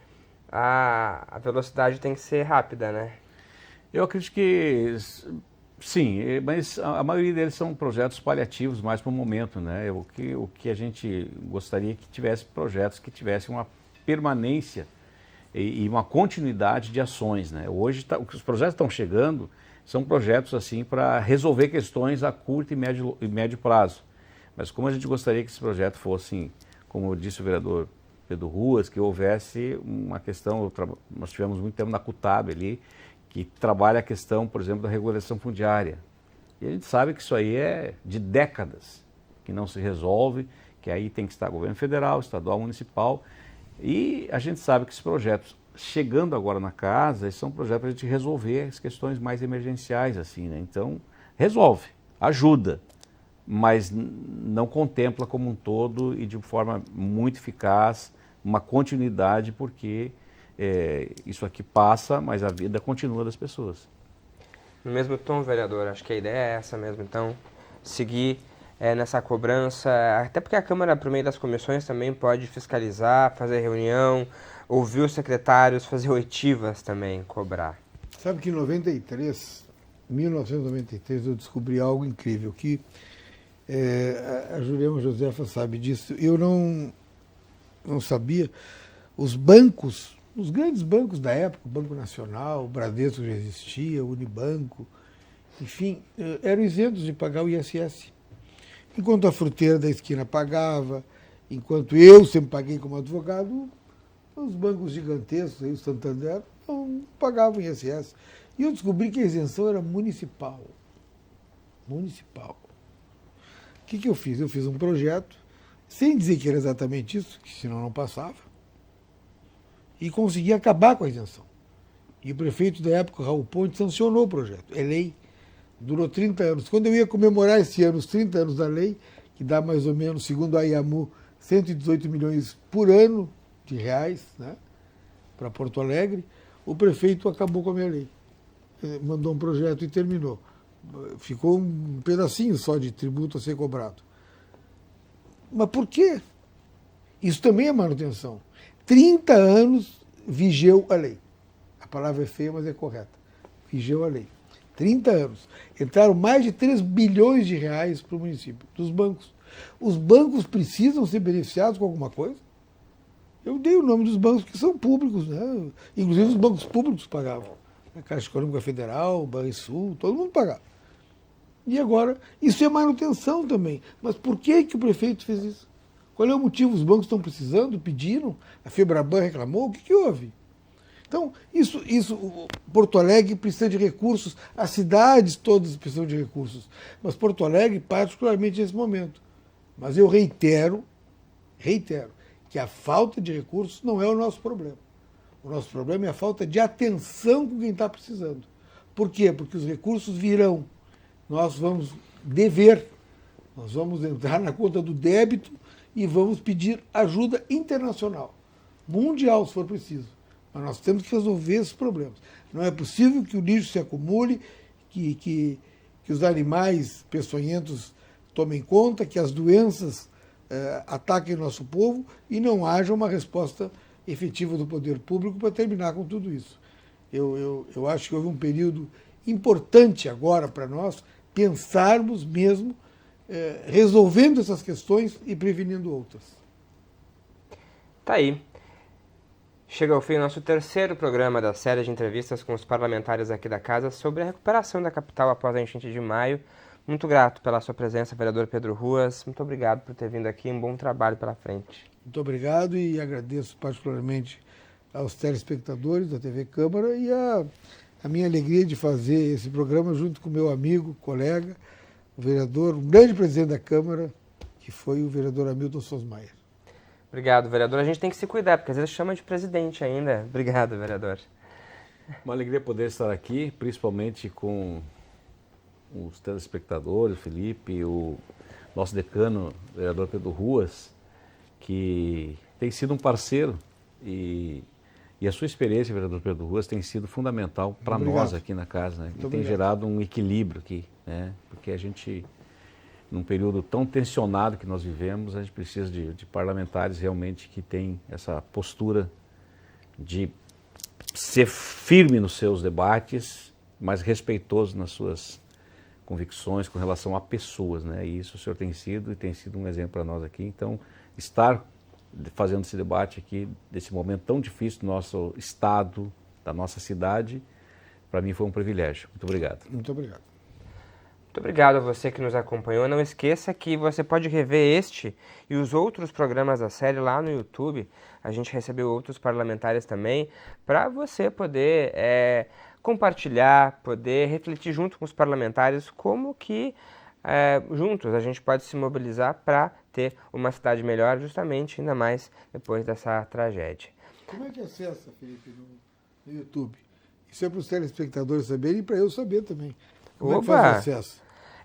a velocidade tem que ser rápida, né? Eu acredito que sim, mas a maioria deles são projetos paliativos mais para o momento, né? O que a gente gostaria que tivesse projetos que tivessem uma permanência e uma continuidade de ações, né? Hoje os projetos que estão chegando são projetos assim para resolver questões a curto e médio prazo. Mas como a gente gostaria que esse projeto fosse, como disse o vereador Pedro Ruas, que houvesse uma questão, nós tivemos muito tempo na CUTAB ali, que trabalha a questão, por exemplo, da regulação fundiária. E a gente sabe que isso aí é de décadas, que não se resolve, que aí tem que estar governo federal, estadual, municipal. E a gente sabe que esses projetos, chegando agora na casa, eles são projetos para a gente resolver as questões mais emergenciais, assim, né? Então, resolve, ajuda, mas não contempla como um todo e de forma muito eficaz uma continuidade, porque isso aqui passa, mas a vida continua das pessoas. No mesmo tom, vereador, acho que a ideia é essa mesmo, então, seguir nessa cobrança, até porque a Câmara, por meio das comissões, também pode fiscalizar, fazer reunião, ouvir os secretários, fazer oitivas também, cobrar. Sabe que em 1993, eu descobri algo incrível, que a Jurema Josefa sabe disso, eu não sabia. Os bancos, os grandes bancos da época, o Banco Nacional, o Bradesco já existia, o Unibanco, enfim, eram isentos de pagar o ISS. Enquanto a fruteira da esquina pagava, enquanto eu sempre paguei como advogado, os bancos gigantescos, aí, o Santander, não pagavam ISS. E eu descobri que a isenção era municipal. Municipal. O que eu fiz? Eu fiz um projeto, sem dizer que era exatamente isso, que senão não passava, e consegui acabar com a isenção. E o prefeito da época, Raul Ponte, sancionou o projeto. É lei. Durou 30 anos. Quando eu ia comemorar esse ano os 30 anos da lei, que dá mais ou menos, segundo a IAMU, 118 milhões por ano de reais, né, para Porto Alegre, o prefeito acabou com a minha lei. Mandou um projeto e terminou. Ficou um pedacinho só de tributo a ser cobrado. Mas por quê? Isso também é manutenção. 30 anos vigeu a lei. A palavra é feia, mas é correta. Vigeu a lei. 30 anos. Entraram mais de 3 bilhões de reais para o município, dos bancos. Os bancos precisam ser beneficiados com alguma coisa? Eu dei o nome dos bancos que são públicos, né? Inclusive os bancos públicos pagavam. A Caixa Econômica Federal, o Banrisul, todo mundo pagava. E agora, isso é manutenção também. Mas por que o prefeito fez isso? Qual é o motivo? Os bancos estão precisando, pediram, a Febraban reclamou, o que houve? Então, Porto Alegre precisa de recursos, as cidades todas precisam de recursos, mas Porto Alegre particularmente nesse momento. Mas eu reitero, que a falta de recursos não é o nosso problema. O nosso problema é a falta de atenção com quem está precisando. Por quê? Porque os recursos virão. Nós vamos dever, nós vamos entrar na conta do débito e vamos pedir ajuda internacional, mundial, se for preciso. Mas nós temos que resolver esses problemas. Não é possível que o lixo se acumule, que os animais peçonhentos tomem conta, que as doenças ataquem nosso povo e não haja uma resposta efetiva do poder público para terminar com tudo isso. Eu acho que houve um período importante agora para nós pensarmos mesmo resolvendo essas questões e prevenindo outras. Tá aí. Chega ao fim o nosso terceiro programa da série de entrevistas com os parlamentares aqui da casa sobre a recuperação da capital após a enchente de maio. Muito grato pela sua presença, vereador Pedro Ruas. Muito obrigado por ter vindo aqui. Um bom trabalho pela frente. Muito obrigado e agradeço particularmente aos telespectadores da TV Câmara e a minha alegria de fazer esse programa junto com meu amigo, colega, o vereador, um grande presidente da Câmara, que foi o vereador Hamilton Sosmaier. Obrigado, vereador. A gente tem que se cuidar, porque às vezes chama de presidente ainda. Obrigado, vereador. Uma alegria poder estar aqui, principalmente com os telespectadores, o Felipe, o nosso decano, o vereador Pedro Ruas, que tem sido um parceiro e a sua experiência, vereador Pedro Ruas, tem sido fundamental para nós aqui na casa, né? E tem gerado um equilíbrio aqui, né? Porque a gente, num período tão tensionado que nós vivemos, a gente precisa de parlamentares realmente que têm essa postura de ser firme nos seus debates, mas respeitoso nas suas convicções com relação a pessoas, né? E isso o senhor tem sido um exemplo para nós aqui. Então, estar fazendo esse debate aqui, desse momento tão difícil do nosso estado, da nossa cidade, para mim foi um privilégio. Muito obrigado. Muito obrigado. Muito obrigado a você que nos acompanhou. Não esqueça que você pode rever este e os outros programas da série lá no YouTube. A gente recebeu outros parlamentares também, para você poder compartilhar, poder refletir junto com os parlamentares como que juntos a gente pode se mobilizar para ter uma cidade melhor, justamente, ainda mais depois dessa tragédia. Como é que acessa, Felipe, no YouTube? Isso é para os telespectadores saberem e para eu saber também. Como é que faz o acesso?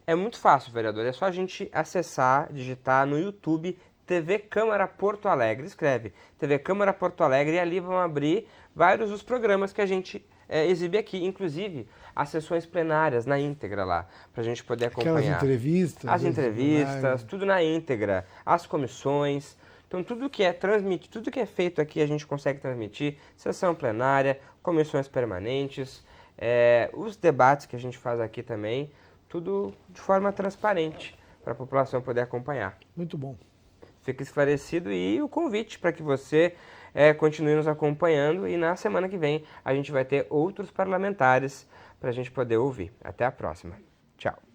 É muito fácil, vereador. É só a gente acessar, digitar no YouTube TV Câmara Porto Alegre. Escreve TV Câmara Porto Alegre e ali vão abrir vários dos programas que a gente exibe aqui. Inclusive, as sessões plenárias na íntegra lá, para a gente poder acompanhar. Aquelas entrevistas. As entrevistas, tudo na íntegra. As comissões. Então, tudo que é transmitido, tudo que é feito aqui a gente consegue transmitir. Sessão plenária, comissões permanentes, os debates que a gente faz aqui também, tudo de forma transparente, para a população poder acompanhar. Muito bom. Fica esclarecido e o convite para que você continue nos acompanhando e na semana que vem a gente vai ter outros parlamentares para a gente poder ouvir. Até a próxima. Tchau.